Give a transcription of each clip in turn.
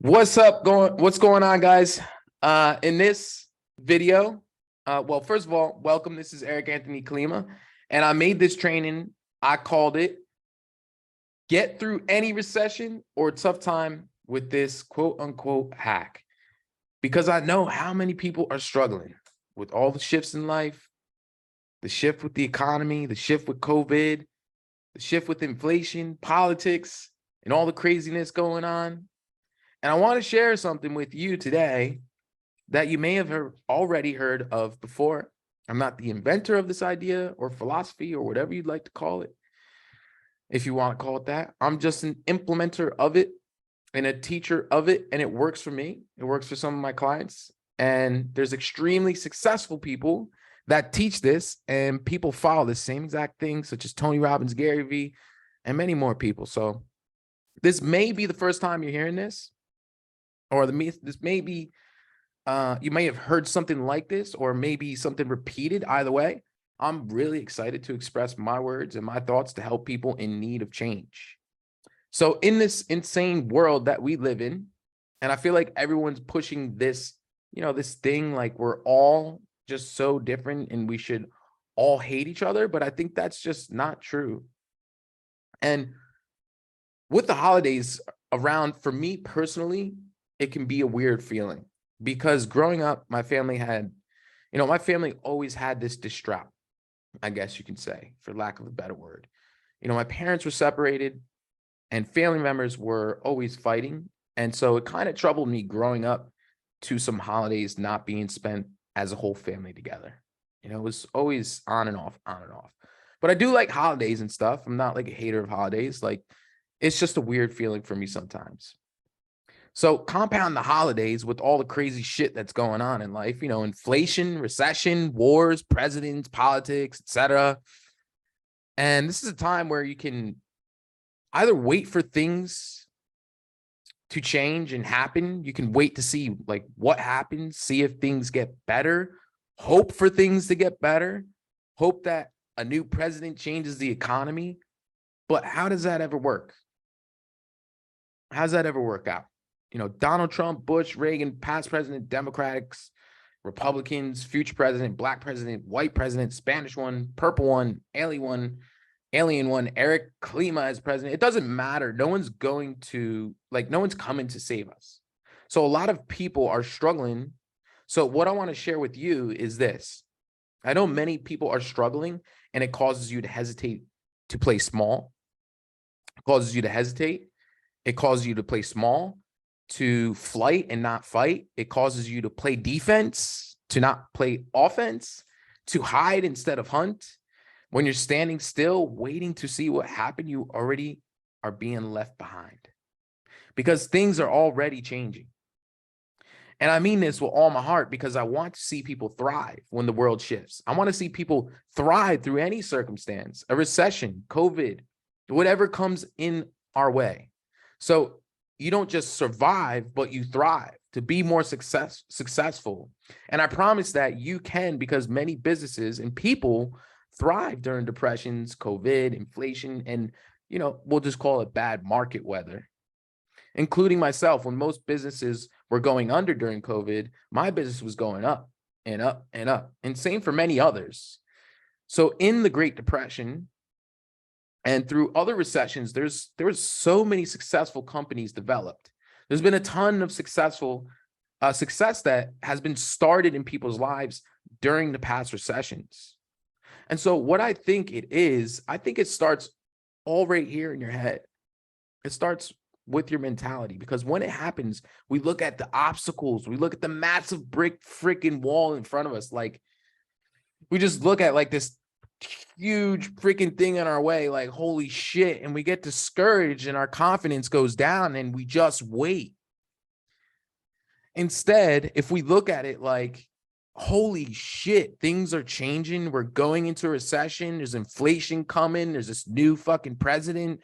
What's going on, guys? In this video, well, first of all, welcome. This is Eric Anthony Klima, and I made this training. I called it Get Through Any Recession or Tough Time with this quote unquote hack, because I know how many people are struggling with all the shifts in life, the shift with the economy, the shift with COVID, the shift with inflation, politics, and all the craziness going on. And I want to share something with you today that you may have already heard of before. I'm not the inventor of this idea or philosophy or whatever you'd like to call it, if you want to call it that. I'm just an implementer of it and a teacher of it, and it works for me. It works for some of my clients. And there's extremely successful people that teach this, and people follow the same exact thing, such as Tony Robbins, Gary Vee, and many more people. So this may be the first time you're hearing this. Or this may be, you may have heard something like this, or maybe something repeated. Either way, I'm really excited to express my words and my thoughts to help people in need of change. So in this insane world that we live in, and I feel like everyone's pushing this, this thing like we're all just so different and we should all hate each other, but I think that's just not true. And with the holidays around, for me personally, it can be a weird feeling, because growing up, my family always had this distraught, I guess you can say, for lack of a better word. My parents were separated and family members were always fighting. And so it kind of troubled me growing up to some holidays not being spent as a whole family together. It was always on and off, on and off. But I do like holidays and stuff. I'm not like a hater of holidays. Like, it's just a weird feeling for me sometimes. So compound the holidays with all the crazy shit that's going on in life, inflation, recession, wars, presidents, politics, etc. And this is a time where you can either wait for things to change and happen. You can wait to see like what happens, see if things get better, hope for things to get better, hope that a new president changes the economy. But how does that ever work? How does that ever work out? Donald Trump, Bush, Reagan, past president, Democrats, Republicans, future president, black president, white president, Spanish one, purple one, alien one, Eric Klima as president. It doesn't matter. No one's coming to save us. So a lot of people are struggling. So what I want to share with you is this. I know many people are struggling, and it causes you to hesitate to play small. It causes you to hesitate. It causes you to play small, to flight and not fight. It causes you to play defense, to not play offense, to hide instead of hunt. When you're standing still, waiting to see what happened, you already are being left behind, because things are already changing. And I mean this with all my heart, because I want to see people thrive when the world shifts. I want to see people thrive through any circumstance, a recession, COVID, whatever comes in our way. So you don't just survive, but you thrive to be more successful. And I promise that you can, because many businesses and people thrive during depressions, COVID, inflation, and, we'll just call it bad market weather, including myself. When most businesses were going under during COVID, my business was going up and up and up, and same for many others. So in the Great Depression, and through other recessions, there was so many successful companies developed. There's been a ton of success that has been started in people's lives during the past recessions. And so what I think it starts all right here in your head. It starts with your mentality, because when it happens, we look at the obstacles, we look at the massive brick freaking wall in front of us. Like, we just look at like this huge freaking thing in our way, like, holy shit, and we get discouraged and our confidence goes down and we just wait. Instead, if we look at it like, holy shit, things are changing, we're going into a recession, there's inflation coming, there's this new fucking president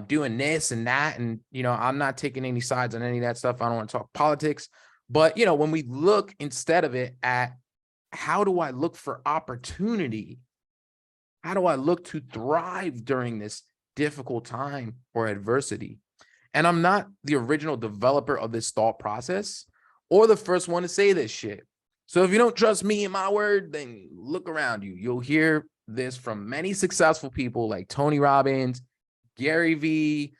doing this and that, and I'm not taking any sides on any of that stuff. I don't want to talk politics, but when we look instead of it at, how do I look for opportunity? How do I look to thrive during this difficult time or adversity? And I'm not the original developer of this thought process or the first one to say this shit. So if you don't trust me and my word, then look around you. You'll hear this from many successful people like Tony Robbins, Gary Vee,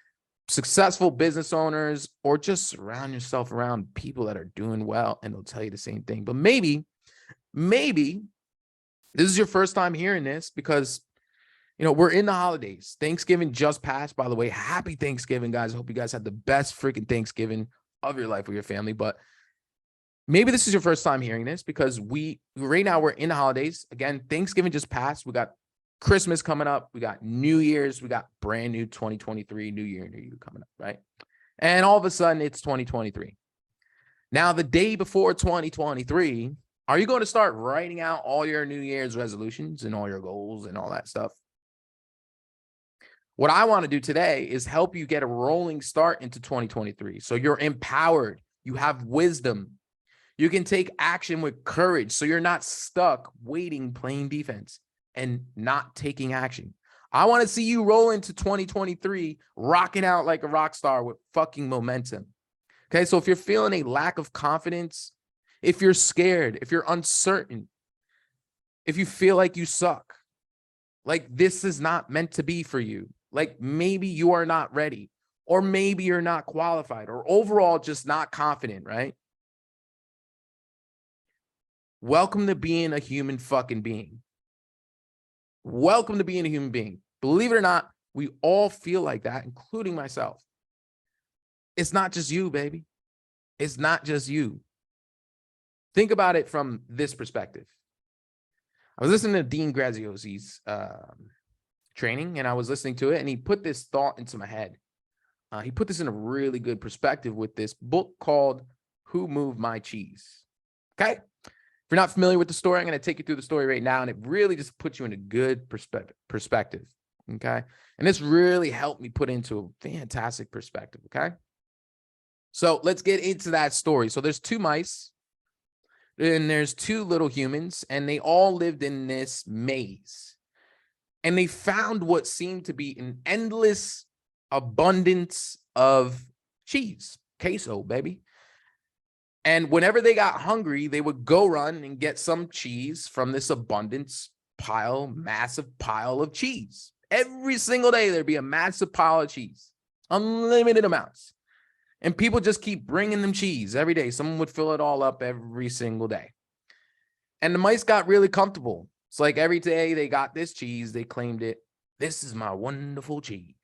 successful business owners, or just surround yourself around people that are doing well and they'll tell you the same thing. But maybe this is your first time hearing this because, we're in the holidays. Thanksgiving just passed, by the way. Happy Thanksgiving, guys. I hope you guys had the best freaking Thanksgiving of your life with your family. But maybe this is your first time hearing this because right now we're in the holidays. Again, Thanksgiving just passed. We got Christmas coming up. We got New Year's. We got brand new 2023, New Year coming up, right? And all of a sudden it's 2023. Now, the day before 2023, are you going to start writing out all your New Year's resolutions and all your goals and all that stuff? What I want to do today is help you get a rolling start into 2023. So you're empowered. You have wisdom. You can take action with courage. So you're not stuck waiting, playing defense and not taking action. I want to see you roll into 2023, rocking out like a rock star with fucking momentum. Okay. So if you're feeling a lack of confidence, if you're scared, if you're uncertain, if you feel like you suck, like this is not meant to be for you. Like maybe you are not ready, or maybe you're not qualified, or overall just not confident, right? Welcome to being a human fucking being. Welcome to being a human being. Believe it or not, we all feel like that, including myself. It's not just you, baby. It's not just you. Think about it from this perspective. I was listening to Dean Graziosi's training, and I was listening to it, and he put this thought into my head. He put this in a really good perspective with this book called Who Moved My Cheese? Okay. If you're not familiar with the story, I'm going to take you through the story right now, and it really just puts you in a good perspective. Okay. And this really helped me put into a fantastic perspective. Okay. So let's get into that story. So there's two mice and there's two little humans, and they all lived in this maze. And they found what seemed to be an endless abundance of cheese, queso, baby. And whenever they got hungry, they would go run and get some cheese from this abundance massive pile of cheese. Every single day, there'd be a massive pile of cheese, unlimited amounts. And people just keep bringing them cheese every day. Someone would fill it all up every single day. And the mice got really comfortable. It's like every day they got this cheese, they claimed it. This is my wonderful cheese.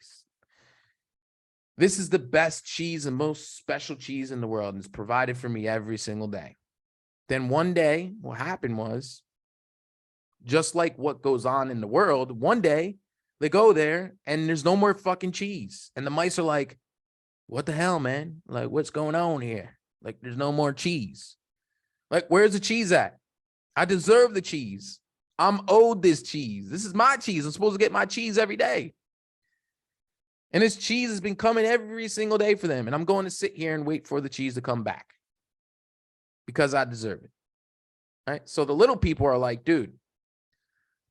This is the best cheese and most special cheese in the world, and it's provided for me every single day. Then one day, what happened was, just like what goes on in the world, one day they go there and there's no more fucking cheese. And the mice are like, what the hell, man? Like, what's going on here? Like, there's no more cheese. Like, where's the cheese at? I deserve the cheese. I'm owed this cheese. This is my cheese. I'm supposed to get my cheese every day. And this cheese has been coming every single day for them. And I'm going to sit here and wait for the cheese to come back because I deserve it. All right. So the little people are like, dude,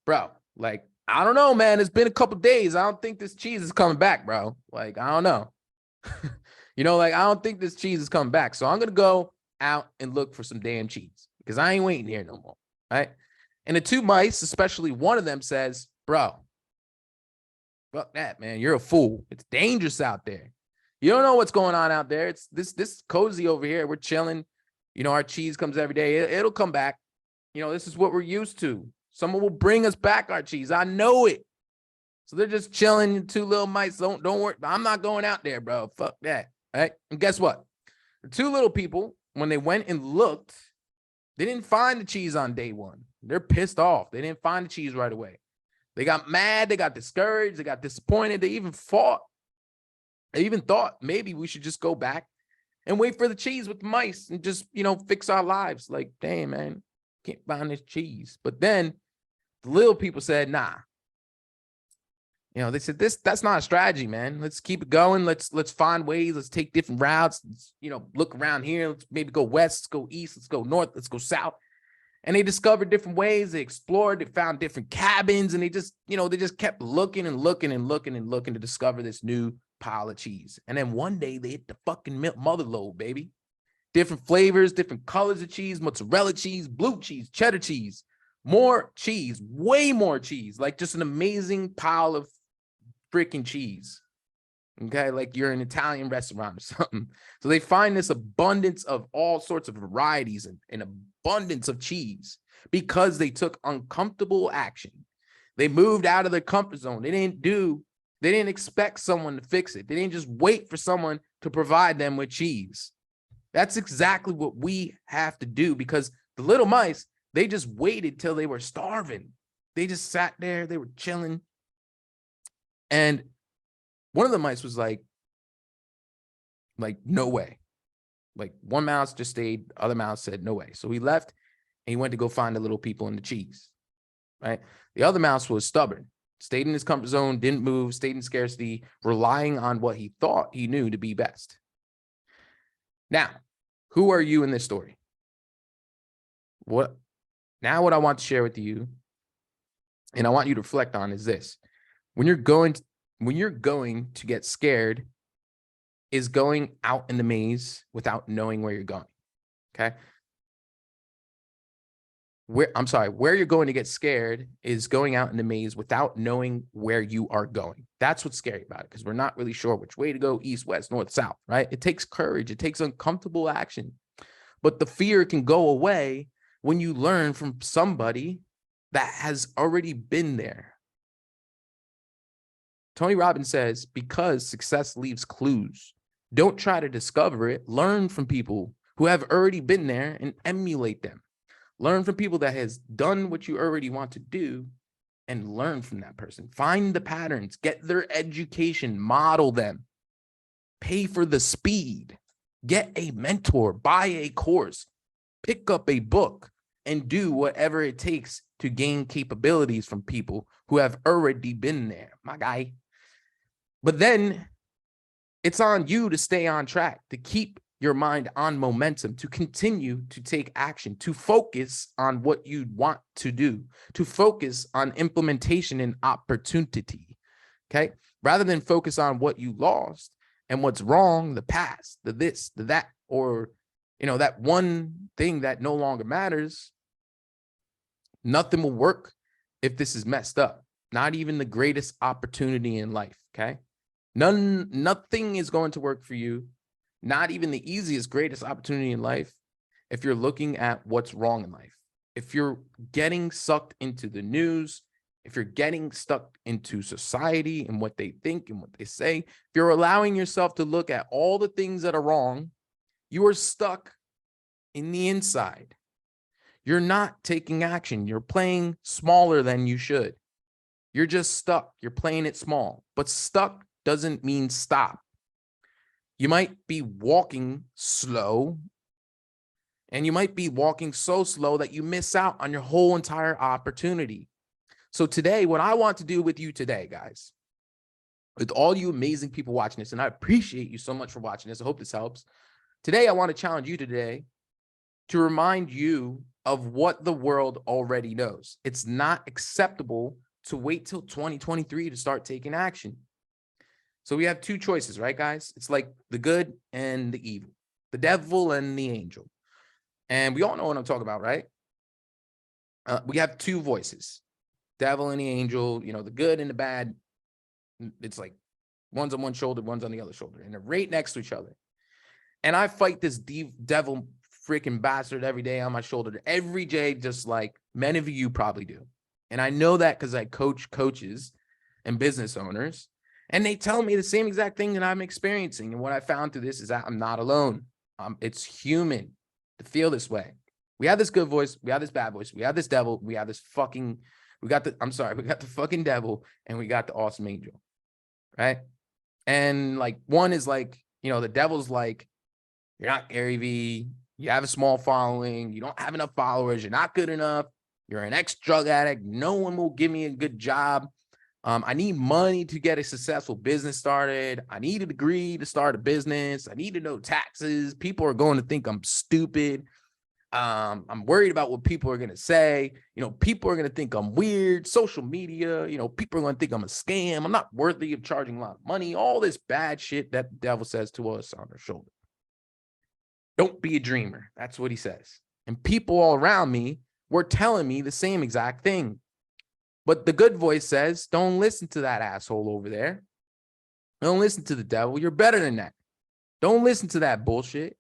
bro, like, I don't know, man. It's been a couple days. I don't think this cheese is coming back, bro. Like, I don't know. Like, I don't think this cheese is coming back. So I'm going to go out and look for some damn cheese because I ain't waiting here no more. Right. And the two mice, especially one of them, says, bro, fuck that, man. You're a fool. It's dangerous out there. You don't know what's going on out there. It's this cozy over here. We're chilling. Our cheese comes every day. It'll come back. This is what we're used to. Someone will bring us back our cheese. I know it. So they're just chilling. Two little mice. Don't worry. I'm not going out there, bro. Fuck that. All right. And guess what? The two little people, when they went and looked, they didn't find the cheese on day one. They're pissed off. They didn't find the cheese right away. They got mad. They got discouraged. They got disappointed. They even fought. They even thought maybe we should just go back and wait for the cheese with the mice and just, fix our lives. Like, damn, man, can't find this cheese. But then the little people said, nah. They said that's not a strategy, man. Let's keep it going. Let's find ways. Let's take different routes. Let's, look around here. Let's maybe go west. Let's go east. Let's go north. Let's go south. And they discovered different ways. They explored. They found different cabins, and they just kept looking and looking and looking and looking to discover this new pile of cheese. And then one day they hit the fucking mother load, baby. Different flavors, different colors of cheese, mozzarella cheese, blue cheese, cheddar cheese, more cheese, way more cheese, like just an amazing pile of freaking cheese. Okay, like you're an Italian restaurant or something. So they find this abundance of all sorts of varieties and an abundance of cheese because they took uncomfortable action. They moved out of their comfort zone. They didn't expect someone to fix it. They didn't just wait for someone to provide them with cheese. That's exactly what we have to do, because the little mice, they just waited till they were starving. They just sat there, they were chilling. And one of the mice was like, no way. Like one mouse just stayed, the other mouse said, no way. So he left and he went to go find the little people in the cheese, right? The other mouse was stubborn, stayed in his comfort zone, didn't move, stayed in scarcity, relying on what he thought he knew to be best. Now, who are you in this story? What I want to share with you, and I want you to reflect on, is this. When you're going to get scared, is going out in the maze without knowing where you're going. Okay? Where you're going to get scared is going out in the maze without knowing where you are going. That's what's scary about it, because we're not really sure which way to go, east, west, north, south, right? It takes courage. It takes uncomfortable action. But the fear can go away when you learn from somebody that has already been there. Tony Robbins says, because success leaves clues, don't try to discover it. Learn from people who have already been there and emulate them. Learn from people that has done what you already want to do and learn from that person. Find the patterns, get their education, model them, pay for the speed, get a mentor, buy a course, pick up a book, and do whatever it takes to gain capabilities from people who have already been there, my guy. But then it's on you to stay on track, to keep your mind on momentum, to continue to take action, to focus on what you want to do, to focus on implementation and opportunity, okay? Rather than focus on what you lost and what's wrong, the past, the this, the that, or, that one thing that no longer matters. Nothing will work if this is messed up. Not even the greatest opportunity in life, okay? Nothing is going to work for you. Not even the easiest, greatest opportunity in life if you're looking at what's wrong in life. If you're getting sucked into the news, if you're getting stuck into society and what they think and what they say, if you're allowing yourself to look at all the things that are wrong, you are stuck in the inside. You're not taking action. You're playing smaller than you should. You're just stuck. You're playing it small. But stuck doesn't mean stop. You might be walking slow, and you might be walking so slow that you miss out on your whole entire opportunity. So today, what I want to do with you today, guys, with all you amazing people watching this, and I appreciate you so much for watching this. I hope this helps. Today, I want to challenge you today to remind you of what the world already knows. It's not acceptable to wait till 2023 to start taking action. So we have two choices, right, guys? It's like the good and the evil, the devil and the angel. And we all know what I'm talking about, right? We have two voices, devil and the angel, the good and the bad. It's like one's on one shoulder, one's on the other shoulder, and they're right next to each other. And I fight this devil freaking bastard every day on my shoulder, every day, just like many of you probably do. And I know that because I coach coaches and business owners, and they tell me the same exact thing that I'm experiencing. And what I found through this is that I'm not alone. It's human to feel this way. We have this good voice, we have this bad voice, we have this devil, we got the fucking devil, and we got the awesome angel, right? And like one is like, the devil's like, you're not Gary Vee, you have a small following, you don't have enough followers, you're not good enough, you're an ex-drug addict, no one will give me a good job. I need money to get a successful business started. I need a degree to start a business. I need to know taxes. People are going to think I'm stupid. I'm worried about what people are going to say. People are going to think I'm weird. Social media, people are going to think I'm a scam. I'm not worthy of charging a lot of money. All this bad shit that the devil says to us on our shoulder. Don't be a dreamer. That's what he says. And people all around me were telling me the same exact thing. But the good voice says, don't listen to that asshole over there. Don't listen to the devil. You're better than that. Don't listen to that bullshit.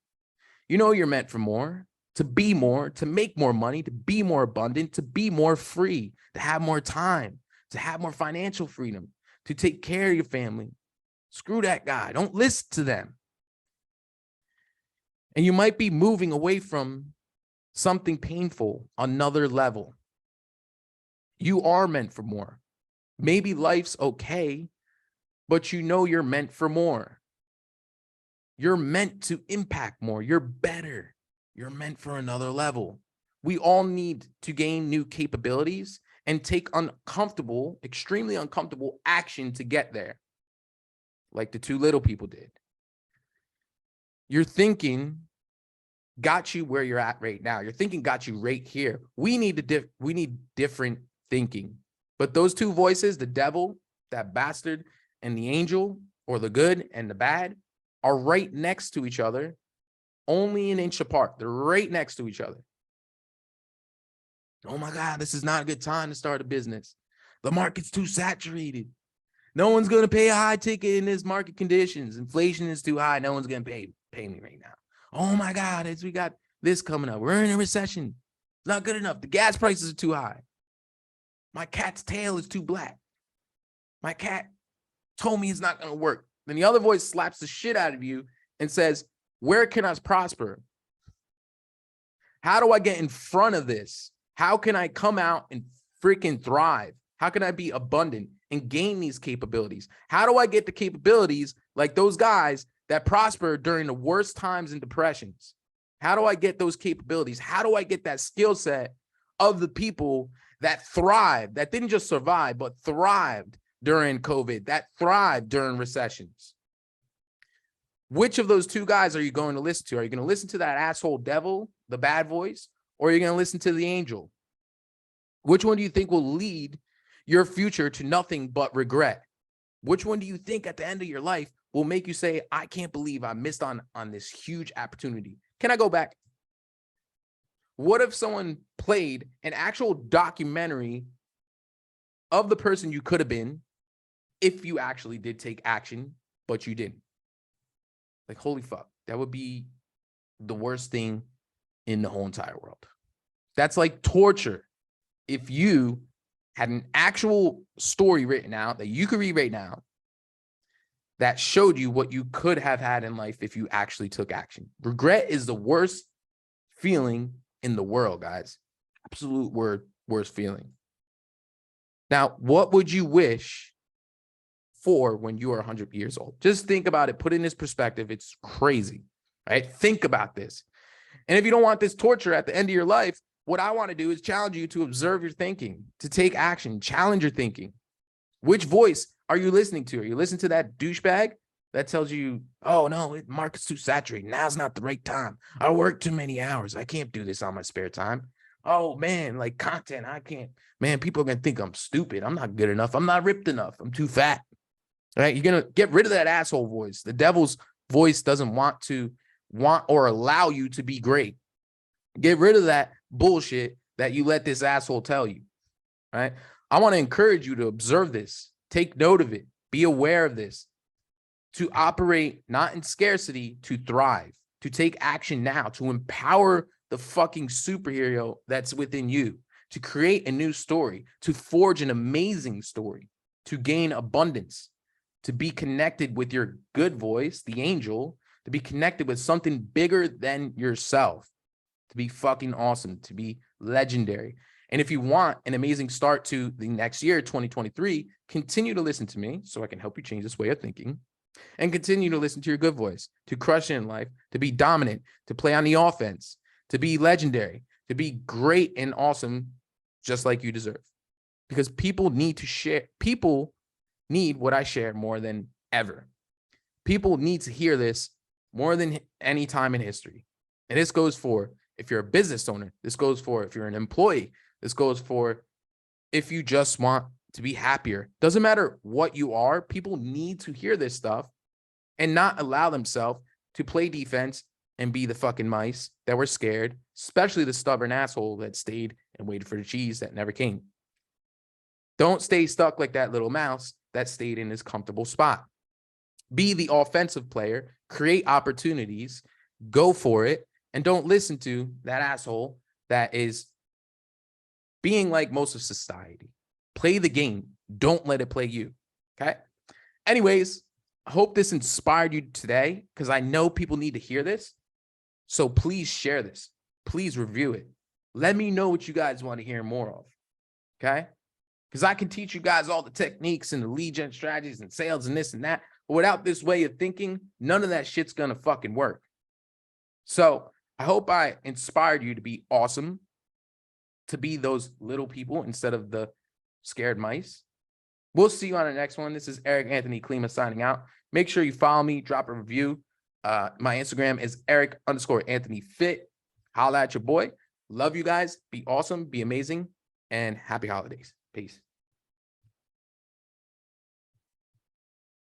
You're meant for more, to be more, to make more money, to be more abundant, to be more free, to have more time, to have more financial freedom, to take care of your family. Screw that guy. Don't listen to them. And you might be moving away from something painful, another level. You are meant for more. Maybe life's okay, but you're meant for more. You're meant to impact more. You're better. You're meant for another level. We all need to gain new capabilities and take uncomfortable, extremely uncomfortable action to get there, like the two little people did. Your thinking got you where you're at right now. Your thinking got you right here. We need different thinking. But those two voices, the devil, that bastard, and the angel, or the good and the bad, are right next to each other, only an inch apart. They're right next to each other. Oh my God, this is not a good time to start a business. The market's too saturated. No one's going to pay a high ticket in this market conditions. Inflation is too high. No one's going to pay me right now. Oh my God, we got this coming up. We're in a recession. It's not good enough. The gas prices are too high. My cat's tail is too black. My cat told me it's not going to work. Then the other voice slaps the shit out of you and says, where can I prosper? How do I get in front of this? How can I come out and freaking thrive? How can I be abundant and gain these capabilities? How do I get the capabilities like those guys that prosper during the worst times and depressions? How do I get those capabilities? How do I get that skill set of the people that thrived, that didn't just survive, but thrived during COVID, that thrived during recessions? Which of those two guys are you going to listen to? Are you going to listen to that asshole devil, the bad voice, or are you going to listen to the angel? Which one do you think will lead your future to nothing but regret? Which one do you think at the end of your life will make you say, I can't believe I missed on this huge opportunity? Can I go back? What if someone played an actual documentary of the person you could have been if you actually did take action, but you didn't? Like, holy fuck, that would be the worst thing in the whole entire world. That's like torture. If you had an actual story written out that you could read right now that showed you what you could have had in life if you actually took action. Regret is the worst feeling in the world, guys. Absolute worst feeling. Now, what would you wish for when you are 100 years old? Just think about it. Put it in this perspective. It's crazy, right? Think about this. And if you don't want this torture at the end of your life, what I want to do is challenge you to observe your thinking, to take action, challenge your thinking. Which voice are you listening to? Are you listening to that douchebag that tells you, oh no, the market's too saturated. Now's not the right time. I work too many hours. I can't do this on my spare time. Oh man, like content, I can't. Man, people are going to think I'm stupid. I'm not good enough. I'm not ripped enough. I'm too fat. Right? You're going to get rid of that asshole voice. The devil's voice doesn't want or allow you to be great. Get rid of that bullshit that you let this asshole tell you. Right? I want to encourage you to observe this. Take note of it. Be aware of this. To operate not in scarcity, to thrive, to take action now, to empower the fucking superhero that's within you, to create a new story, to forge an amazing story, to gain abundance, to be connected with your good voice, the angel, to be connected with something bigger than yourself, to be fucking awesome, to be legendary. And if you want an amazing start to the next year, 2023, continue to listen to me so I can help you change this way of thinking, and continue to listen to your good voice, to crush it in life, to be dominant, to play on the offense, to be legendary, to be great and awesome, just like you deserve. Because people need to share. People need what I share more than ever. People need to hear this more than any time in history. And this goes for if you're a business owner. This goes for if you're an employee. This goes for if you just want to be happier. Doesn't matter what you are. People need to hear this stuff and not allow themselves to play defense and be the fucking mice that were scared, especially the stubborn asshole that stayed and waited for the cheese that never came. Don't stay stuck like that little mouse that stayed in his comfortable spot. Be the offensive player, create opportunities, go for it, and don't listen to that asshole that is being like most of society. Play the game. Don't let it play you. Okay? Anyways, I hope this inspired you today because I know people need to hear this. So please share this. Please review it. Let me know what you guys want to hear more of. Okay? Because I can teach you guys all the techniques and the lead gen strategies and sales and this and that. But without this way of thinking, none of that shit's going to fucking work. So I hope I inspired you to be awesome, to be those little people instead of the scared mice. We'll see you on the next one. This is Eric Anthony Klima signing out. Make sure you follow me, drop a review. My Instagram is Eric_AnthonyFit. Holla at your boy. Love you guys. Be awesome. Be amazing. And happy holidays. Peace.